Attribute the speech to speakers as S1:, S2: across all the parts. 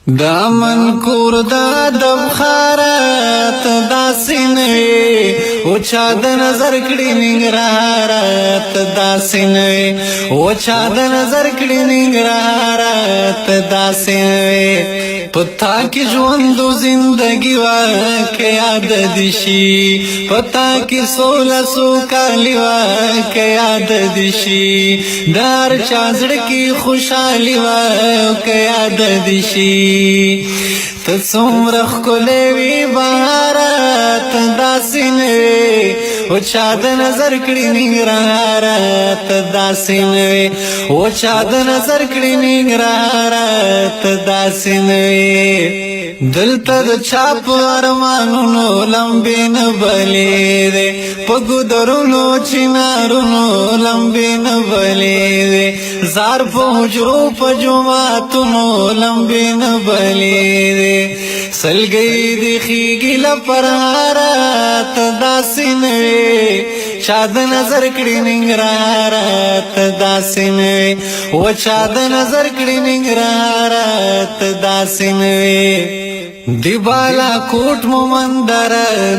S1: دا من کور دا دبخارات دا سینوی او چا د نظر کړي ننګرهارات دا سینوی او چا د نظر کړي ننګرهارات دا سینوی پتا کی ژوند و زندگی واکه یاد دشي پتا کی سولا سو کالی واکه یاد دشي دار چازړ کی خوشحالی واکه یاد دشي ته څومره ښکلې وي بهارات داسې نه وي او چا د نظر کړي ننګرهارات داسې نه وي او چا د نظر کړي ننګرهارات داسې نه وي دلته د چا په ارمانونو لمبې نه بلې دی په ګودرونو چنارونو لمبې نه بلې دی زار په حجرو په جوماتونو لمبې نه بلې دی سلګۍ د خیږي لپرهارات داسې نه وي چا د نظر کړي ننګرهارات داسې نه وي و چا د نظر کړي ننګرهارات داسې نه وي دی بالا کوټ مومندر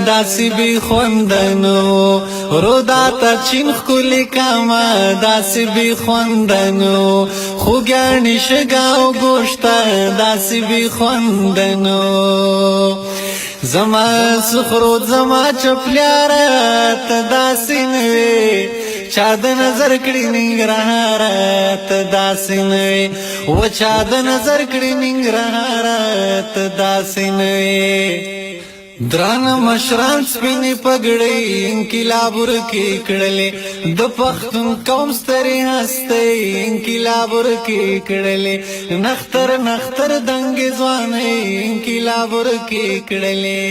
S1: داسې بی خوندنو رودا تا چین خکلی کاما داسې بی خوندنو خوگانی شگاو گوشتا داسې بی خوندنو زما سخرود زما چپلیارات داسې نوی چا د نظر کړي ننګرهارات داسې نه وي و چا د نظر کړي ننګرهارات داسې نه وي درانه مشران سپینې پګړۍ انقلاب ورکې کړلې د پښتون قوم سترې هستۍ انقلاب ورکې کړلې نختر نختر دنګې ځوانۍ انقلاب ورکې کړلې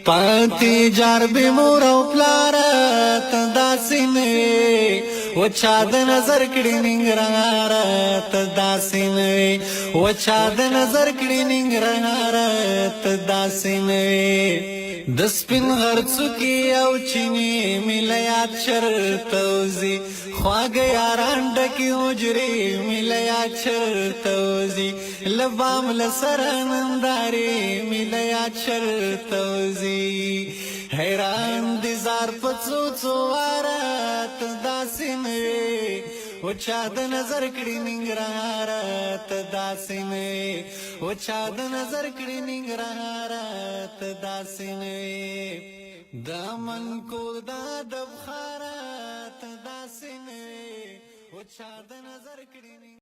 S1: پاتې جار بې مور او پلارات داسې نه وي و چا د نظر کړي ننګرهارات داسې نه وي و چا د نظر کړي ننګرهارات داسې نه وي د سپین غرڅوکي او چینی مله یاد چرته وځي خواږه یاران ډکې حجرې مله یاد چرته وځي له بام له سره نندارې مله یاد چرته وځي حیران دي زار په څو څو وارات داسې نه وي و چا د نظر کړي ننګرهارات داسې نه وي و چا د نظر کړي ننګرهارات داسې نه وي دا من کور دا دبخارات داسې نه وي و چا د نظر کړي